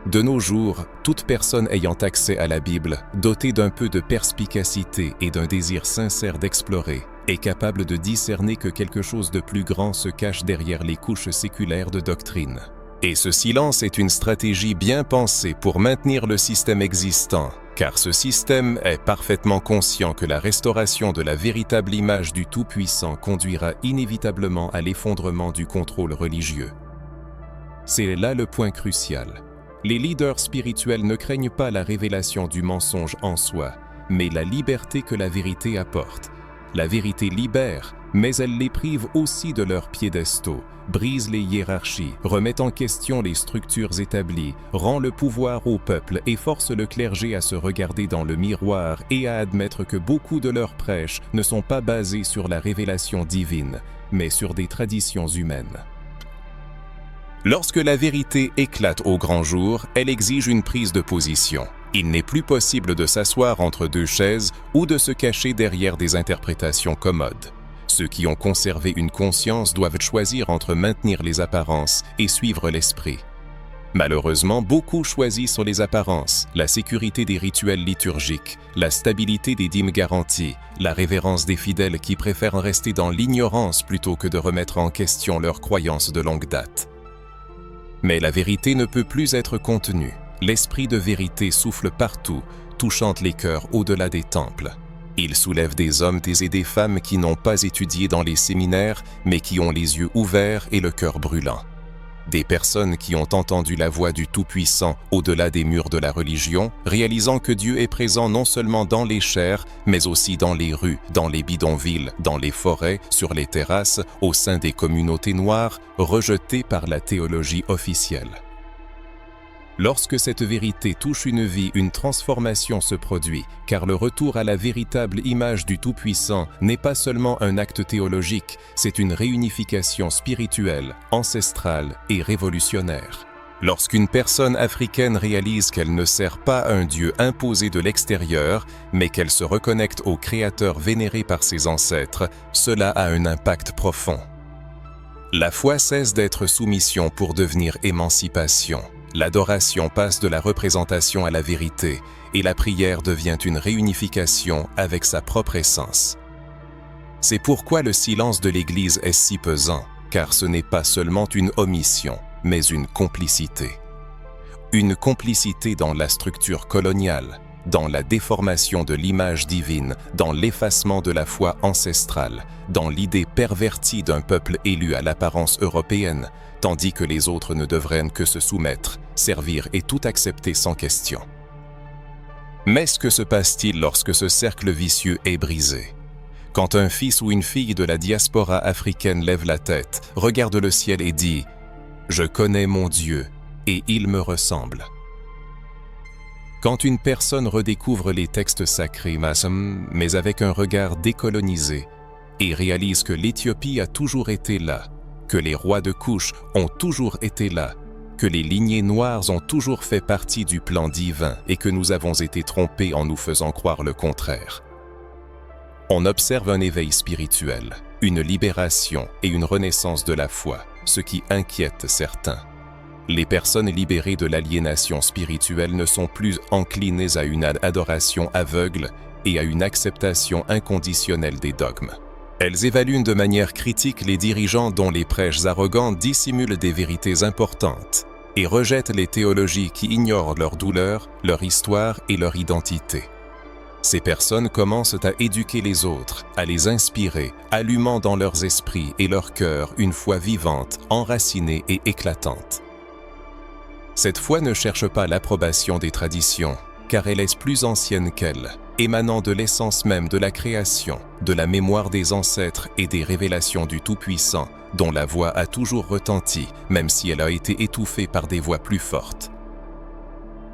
De nos jours, toute personne ayant accès à la Bible, dotée d'un peu de perspicacité et d'un désir sincère d'explorer, est capable de discerner que quelque chose de plus grand se cache derrière les couches séculaires de doctrine. Et ce silence est une stratégie bien pensée pour maintenir le système existant, car ce système est parfaitement conscient que la restauration de la véritable image du Tout-Puissant conduira inévitablement à l'effondrement du contrôle religieux. C'est là le point crucial. Les leaders spirituels ne craignent pas la révélation du mensonge en soi, mais la liberté que la vérité apporte. La vérité libère, mais elle les prive aussi de leurs piédestaux, brise les hiérarchies, remet en question les structures établies, rend le pouvoir au peuple et force le clergé à se regarder dans le miroir et à admettre que beaucoup de leurs prêches ne sont pas basés sur la révélation divine, mais sur des traditions humaines. Lorsque la vérité éclate au grand jour, elle exige une prise de position. Il n'est plus possible de s'asseoir entre deux chaises ou de se cacher derrière des interprétations commodes. Ceux qui ont conservé une conscience doivent choisir entre maintenir les apparences et suivre l'esprit. Malheureusement, beaucoup choisissent les apparences, la sécurité des rituels liturgiques, la stabilité des dîmes garanties, la révérence des fidèles qui préfèrent rester dans l'ignorance plutôt que de remettre en question leurs croyances de longue date. Mais la vérité ne peut plus être contenue. L'esprit de vérité souffle partout, touchant les cœurs au-delà des temples. Il soulève des hommes et des femmes qui n'ont pas étudié dans les séminaires, mais qui ont les yeux ouverts et le cœur brûlant. Des personnes qui ont entendu la voix du Tout-Puissant au-delà des murs de la religion, réalisant que Dieu est présent non seulement dans les chairs, mais aussi dans les rues, dans les bidonvilles, dans les forêts, sur les terrasses, au sein des communautés noires, rejetées par la théologie officielle. Lorsque cette vérité touche une vie, une transformation se produit, car le retour à la véritable image du Tout-Puissant n'est pas seulement un acte théologique, c'est une réunification spirituelle, ancestrale et révolutionnaire. Lorsqu'une personne africaine réalise qu'elle ne sert pas un Dieu imposé de l'extérieur, mais qu'elle se reconnecte au Créateur vénéré par ses ancêtres, cela a un impact profond. La foi cesse d'être soumission pour devenir émancipation. L'adoration passe de la représentation à la vérité et la prière devient une réunification avec sa propre essence. C'est pourquoi le silence de l'Église est si pesant. car ce n'est pas seulement une omission, mais une complicité. Une complicité dans la structure coloniale, dans la déformation de l'image divine, dans l'effacement de la foi ancestrale, dans l'idée pervertie d'un peuple élu à l'apparence européenne, tandis que les autres ne devraient que se soumettre, servir et tout accepter sans question. Mais que se passe-t-il lorsque ce cercle vicieux est brisé? Quand un fils ou une fille de la diaspora africaine lève la tête, regarde le ciel et dit « Je connais mon Dieu et il me ressemble ». Quand une personne redécouvre les textes sacrés, mais avec un regard décolonisé, et réalise que l'Éthiopie a toujours été là, que les rois de Couche ont toujours été là, que les lignées noires ont toujours fait partie du plan divin et que nous avons été trompés en nous faisant croire le contraire. On observe un éveil spirituel, une libération et une renaissance de la foi, ce qui inquiète certains. Les personnes libérées de l'aliénation spirituelle ne sont plus enclinées à une adoration aveugle et à une acceptation inconditionnelle des dogmes. Elles évaluent de manière critique les dirigeants dont les prêches arrogants dissimulent des vérités importantes et rejettent les théologies qui ignorent leur douleur, leur histoire et leur identité. Ces personnes commencent à éduquer les autres, à les inspirer, allumant dans leurs esprits et leurs cœurs une foi vivante, enracinée et éclatante. Cette foi ne cherche pas l'approbation des traditions, car elle est plus ancienne qu'elle, émanant de l'essence même de la création, de la mémoire des ancêtres et des révélations du Tout-Puissant, dont la voix a toujours retenti, même si elle a été étouffée par des voix plus fortes.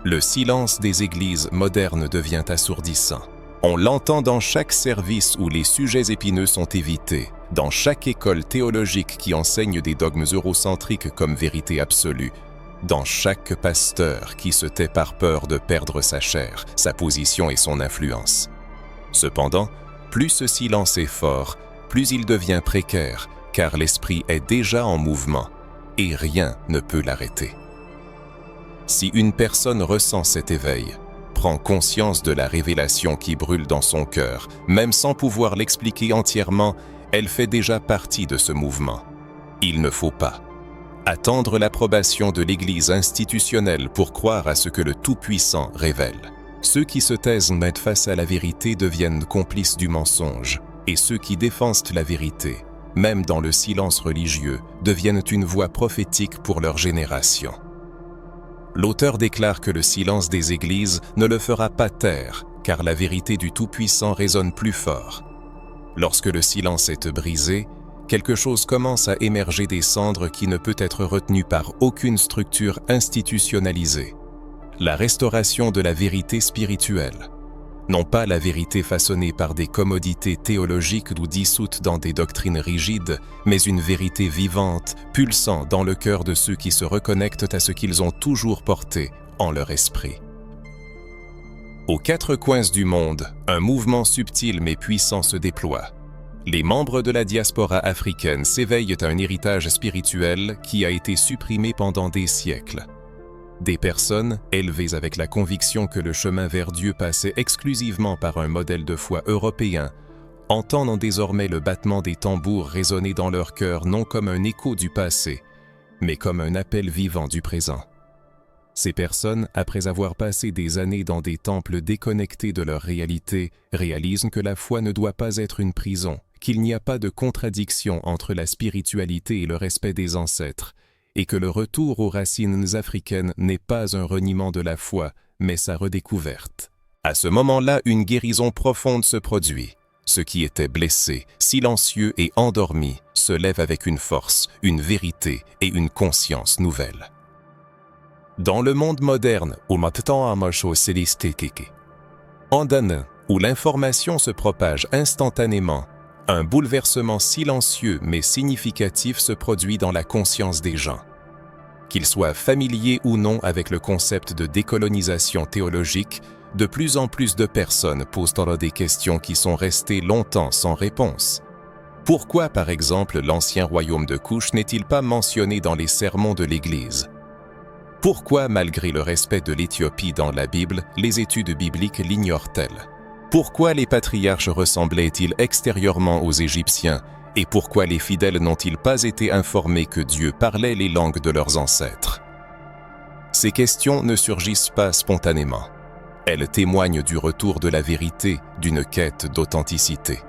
Le silence des églises modernes devient assourdissant. On l'entend dans chaque service où les sujets épineux sont évités, dans chaque école théologique qui enseigne des dogmes eurocentriques comme vérité absolue, dans chaque pasteur qui se tait par peur de perdre sa chair, sa position et son influence. Cependant, plus ce silence est fort, plus il devient précaire, car l'esprit est déjà en mouvement, et rien ne peut l'arrêter. Si une personne ressent cet éveil, prend conscience de la révélation qui brûle dans son cœur, même sans pouvoir l'expliquer entièrement, elle fait déjà partie de ce mouvement. Il ne faut pas attendre l'approbation de l'Église institutionnelle pour croire à ce que le Tout-Puissant révèle. Ceux qui se taisent mettent face à la vérité deviennent complices du mensonge, et ceux qui défendent la vérité, même dans le silence religieux, deviennent une voix prophétique pour leur génération. L'auteur déclare que le silence des églises ne le fera pas taire, car la vérité du Tout-Puissant résonne plus fort. Lorsque le silence est brisé, quelque chose commence à émerger des cendres qui ne peut être retenu par aucune structure institutionnalisée. La restauration de la vérité spirituelle. Non pas la vérité façonnée par des commodités théologiques ou dissoute dans des doctrines rigides, mais une vérité vivante, pulsant dans le cœur de ceux qui se reconnectent à ce qu'ils ont toujours porté en leur esprit. Aux quatre coins du monde, un mouvement subtil mais puissant se déploie. Les membres de la diaspora africaine s'éveillent à un héritage spirituel qui a été supprimé pendant des siècles. Des personnes, élevées avec la conviction que le chemin vers Dieu passait exclusivement par un modèle de foi européen, entendent désormais le battement des tambours résonner dans leur cœur non comme un écho du passé, mais comme un appel vivant du présent. Ces personnes, après avoir passé des années dans des temples déconnectés de leur réalité, réalisent que la foi ne doit pas être une prison, qu'il n'y a pas de contradiction entre la spiritualité et le respect des ancêtres, et que le retour aux racines africaines n'est pas un reniement de la foi, mais sa redécouverte. À ce moment-là, une guérison profonde se produit. Ce qui était blessé, silencieux et endormi se lève avec une force, une vérité et une conscience nouvelle. Dans le monde moderne, où l'information se propage instantanément, un bouleversement silencieux mais significatif se produit dans la conscience des gens. Qu'ils soient familiers ou non avec le concept de décolonisation théologique, de plus en plus de personnes posent alors des questions qui sont restées longtemps sans réponse. Pourquoi, par exemple, l'ancien royaume de Couche n'est-il pas mentionné dans les sermons de l'Église? Pourquoi, malgré le respect de l'Éthiopie dans la Bible, les études bibliques l'ignorent-elles? Pourquoi les patriarches ressemblaient-ils extérieurement aux Égyptiens Et pourquoi les fidèles n'ont-ils pas été informés que Dieu parlait les langues de leurs ancêtres? Ces questions ne surgissent pas spontanément. Elles témoignent du retour de la vérité, d'une quête d'authenticité.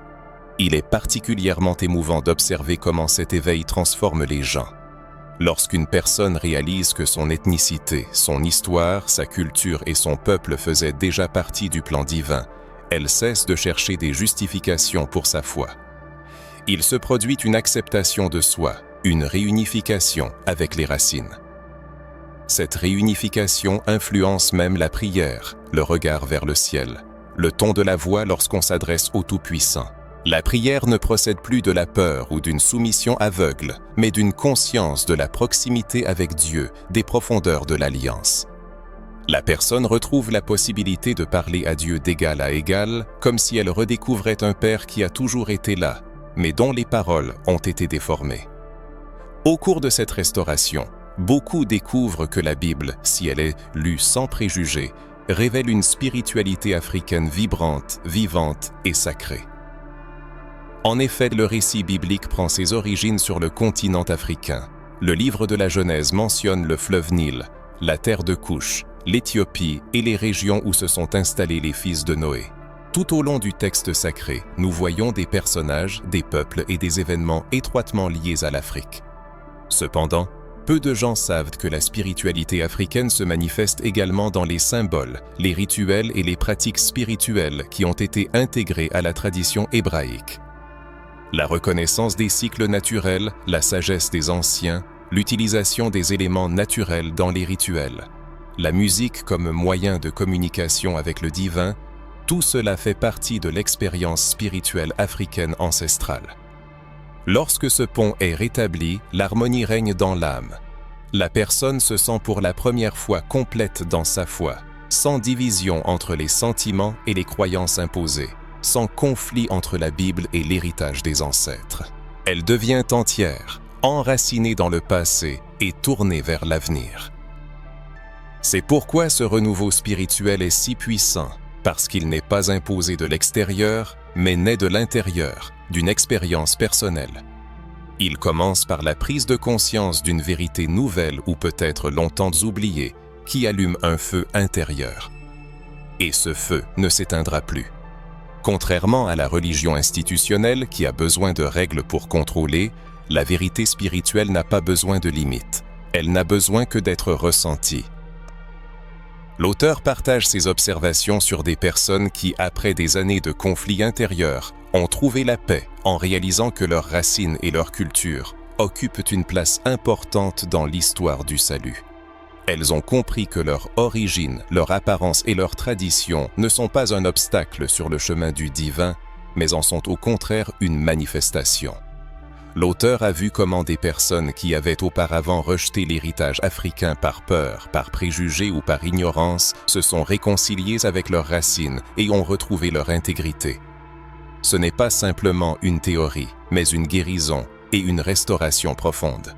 Il est particulièrement émouvant d'observer comment cet éveil transforme les gens. Lorsqu'une personne réalise que son ethnicité, son histoire, sa culture et son peuple faisaient déjà partie du plan divin, elle cesse de chercher des justifications pour sa foi. Il se produit une acceptation de soi, une réunification avec les racines. Cette réunification influence même la prière, le regard vers le ciel, le ton de la voix lorsqu'on s'adresse au Tout-Puissant. La prière ne procède plus de la peur ou d'une soumission aveugle, mais d'une conscience de la proximité avec Dieu, des profondeurs de l'alliance. La personne retrouve la possibilité de parler à Dieu d'égal à égal, comme si elle redécouvrait un Père qui a toujours été là, mais dont les paroles ont été déformées. Au cours de cette restauration, beaucoup découvrent que la Bible, si elle est lue sans préjugés, révèle une spiritualité africaine vibrante, vivante et sacrée. En effet, le récit biblique prend ses origines sur le continent africain. Le livre de la Genèse mentionne le fleuve Nil, la terre de Couche, l'Éthiopie et les régions où se sont installés les fils de Noé. Tout au long du texte sacré, nous voyons des personnages, des peuples et des événements étroitement liés à l'Afrique. Cependant, peu de gens savent que la spiritualité africaine se manifeste également dans les symboles, les rituels et les pratiques spirituelles qui ont été intégrés à la tradition hébraïque. La reconnaissance des cycles naturels, la sagesse des anciens, l'utilisation des éléments naturels dans les rituels, la musique comme moyen de communication avec le divin, tout cela fait partie de l'expérience spirituelle africaine ancestrale. Lorsque ce pont est rétabli, l'harmonie règne dans l'âme. La personne se sent pour la première fois complète dans sa foi, sans division entre les sentiments et les croyances imposées, sans conflit entre la Bible et l'héritage des ancêtres. Elle devient entière, enracinée dans le passé et tournée vers l'avenir. C'est pourquoi ce renouveau spirituel est si puissant, parce qu'il n'est pas imposé de l'extérieur, mais naît de l'intérieur, d'une expérience personnelle. Il commence par la prise de conscience d'une vérité nouvelle ou peut-être longtemps oubliée, qui allume un feu intérieur. Et ce feu ne s'éteindra plus. Contrairement à la religion institutionnelle qui a besoin de règles pour contrôler, la vérité spirituelle n'a pas besoin de limites. Elle n'a besoin que d'être ressentie. L'auteur partage ses observations sur des personnes qui, après des années de conflits intérieurs, ont trouvé la paix en réalisant que leurs racines et leur culture occupent une place importante dans l'histoire du salut. Elles ont compris que leur origine, leur apparence et leur tradition ne sont pas un obstacle sur le chemin du divin, mais en sont au contraire une manifestation. L'auteur a vu comment des personnes qui avaient auparavant rejeté l'héritage africain par peur, par préjugés ou par ignorance se sont réconciliées avec leurs racines et ont retrouvé leur intégrité. Ce n'est pas simplement une théorie, mais une guérison et une restauration profonde.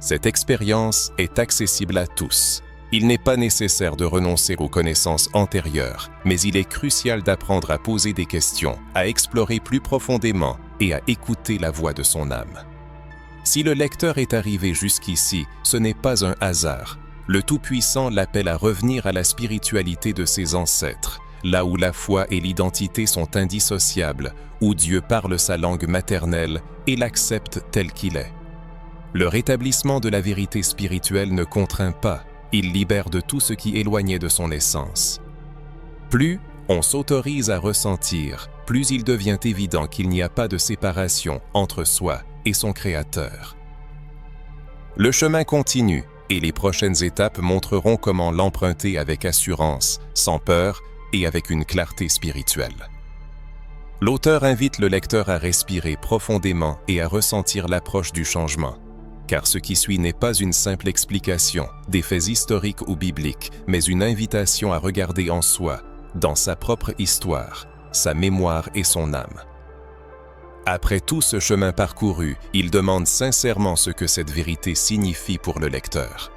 Cette expérience est accessible à tous. Il n'est pas nécessaire de renoncer aux connaissances antérieures, mais il est crucial d'apprendre à poser des questions, à explorer plus profondément et à écouter la voix de son âme. Si le lecteur est arrivé jusqu'ici, ce n'est pas un hasard. Le Tout-Puissant l'appelle à revenir à la spiritualité de ses ancêtres, là où la foi et l'identité sont indissociables, où Dieu parle sa langue maternelle et l'accepte tel qu'il est. Le rétablissement de la vérité spirituelle ne contraint pas, il libère de tout ce qui éloignait de son essence. Plus on s'autorise à ressentir, plus il devient évident qu'il n'y a pas de séparation entre soi et son Créateur. Le chemin continue et les prochaines étapes montreront comment l'emprunter avec assurance, sans peur et avec une clarté spirituelle. L'auteur invite le lecteur à respirer profondément et à ressentir l'approche du changement. Car ce qui suit n'est pas une simple explication des faits historiques ou bibliques, mais une invitation à regarder en soi, dans sa propre histoire, sa mémoire et son âme. Après tout ce chemin parcouru, il demande sincèrement ce que cette vérité signifie pour le lecteur.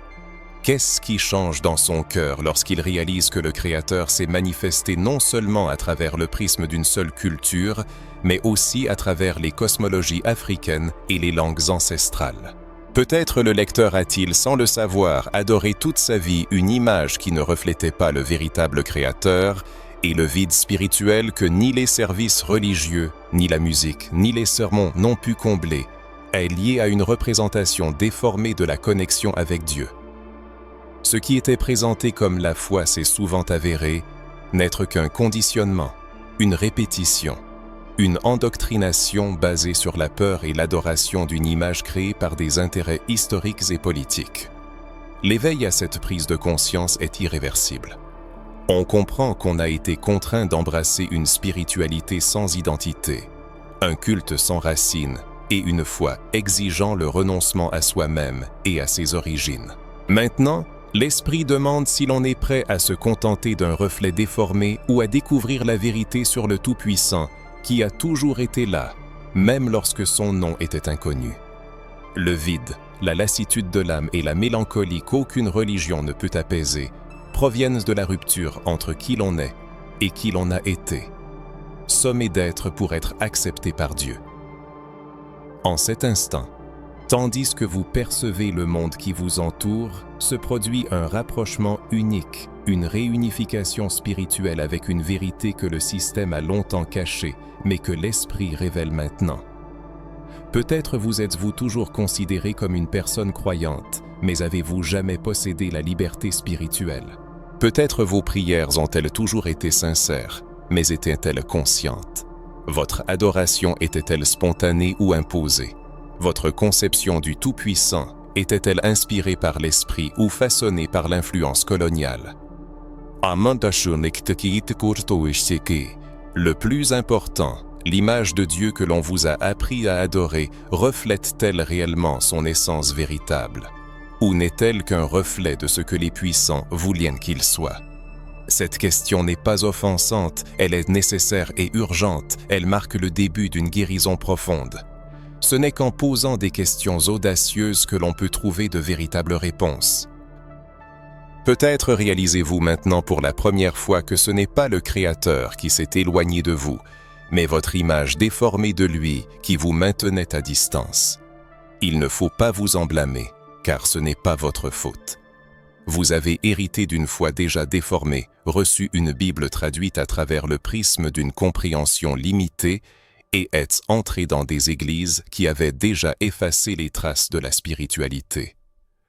Qu'est-ce qui change dans son cœur lorsqu'il réalise que le Créateur s'est manifesté non seulement à travers le prisme d'une seule culture, mais aussi à travers les cosmologies africaines et les langues ancestrales? Peut-être le lecteur a-t-il, sans le savoir, adoré toute sa vie une image qui ne reflétait pas le véritable Créateur, et le vide spirituel que ni les services religieux, ni la musique, ni les sermons n'ont pu combler, est lié à une représentation déformée de la connexion avec Dieu. Ce qui était présenté comme la foi s'est souvent avéré n'être qu'un conditionnement, une répétition, une endoctrination basée sur la peur et l'adoration d'une image créée par des intérêts historiques et politiques. L'éveil à cette prise de conscience est irréversible. On comprend qu'on a été contraint d'embrasser une spiritualité sans identité, un culte sans racines et une foi exigeant le renoncement à soi-même et à ses origines. Maintenant, l'Esprit demande si l'on est prêt à se contenter d'un reflet déformé ou à découvrir la vérité sur le Tout-Puissant qui a toujours été là, même lorsque son nom était inconnu. Le vide, la lassitude de l'âme et la mélancolie qu'aucune religion ne peut apaiser proviennent de la rupture entre qui l'on est et qui l'on a été, sommé d'être pour être accepté par Dieu. En cet instant, tandis que vous percevez le monde qui vous entoure, se produit un rapprochement unique, une réunification spirituelle avec une vérité que le système a longtemps cachée, mais que l'Esprit révèle maintenant. Peut-être vous êtes-vous toujours considéré comme une personne croyante, mais avez-vous jamais possédé la liberté spirituelle? Peut-être vos prières ont-elles toujours été sincères, mais étaient-elles conscientes? Votre adoration était-elle spontanée ou imposée? Votre conception du Tout-Puissant était-elle inspirée par l'Esprit ou façonnée par l'influence coloniale? Le plus important, l'image de Dieu que l'on vous a appris à adorer reflète-t-elle réellement son essence véritable? Ou n'est-elle qu'un reflet de ce que les puissants voulaient qu'il soit? Cette question n'est pas offensante, elle est nécessaire et urgente, elle marque le début d'une guérison profonde. Ce n'est qu'en posant des questions audacieuses que l'on peut trouver de véritables réponses. Peut-être réalisez-vous maintenant pour la première fois que ce n'est pas le Créateur qui s'est éloigné de vous, mais votre image déformée de lui qui vous maintenait à distance. Il ne faut pas vous en blâmer, car ce n'est pas votre faute. Vous avez hérité d'une foi déjà déformée, reçu une Bible traduite à travers le prisme d'une compréhension limitée et êtes entré dans des églises qui avaient déjà effacé les traces de la spiritualité.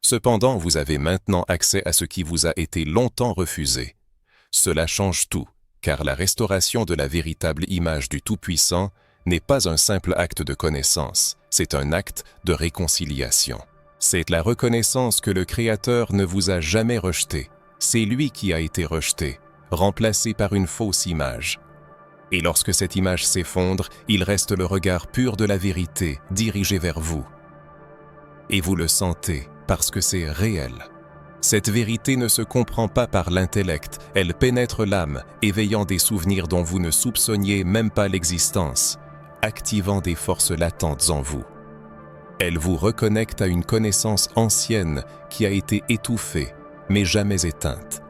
Cependant, vous avez maintenant accès à ce qui vous a été longtemps refusé. Cela change tout, car la restauration de la véritable image du Tout-Puissant n'est pas un simple acte de connaissance, c'est un acte de réconciliation. C'est la reconnaissance que le Créateur ne vous a jamais rejeté. C'est lui qui a été rejeté, remplacé par une fausse image. Et lorsque cette image s'effondre, il reste le regard pur de la vérité dirigé vers vous. Et vous le sentez parce que c'est réel. Cette vérité ne se comprend pas par l'intellect, elle pénètre l'âme, éveillant des souvenirs dont vous ne soupçonniez même pas l'existence, activant des forces latentes en vous. Elle vous reconnecte à une connaissance ancienne qui a été étouffée, mais jamais éteinte.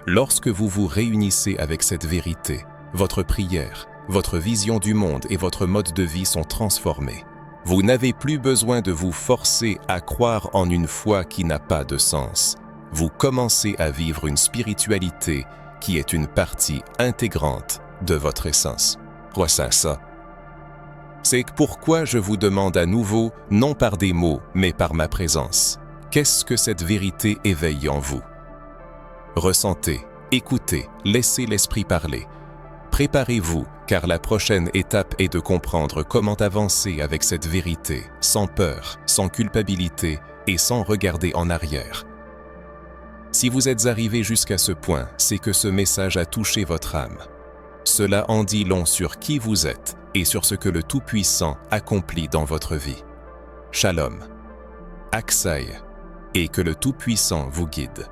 Lorsque vous vous réunissez avec cette vérité, votre prière, votre vision du monde et votre mode de vie sont transformés. Vous n'avez plus besoin de vous forcer à croire en une foi qui n'a pas de sens. Vous commencez à vivre une spiritualité qui est une partie intégrante de votre essence. C'est pourquoi je vous demande à nouveau, non par des mots, mais par ma présence. Qu'est-ce que cette vérité éveille en vous? Ressentez, écoutez, laissez l'Esprit parler. Préparez-vous, car la prochaine étape est de comprendre comment avancer avec cette vérité, sans peur, sans culpabilité et sans regarder en arrière. Si vous êtes arrivé jusqu'à ce point, c'est que ce message a touché votre âme. Cela en dit long sur qui vous êtes et sur ce que le Tout-Puissant accomplit dans votre vie. Shalom, Aksai, et que le Tout-Puissant vous guide.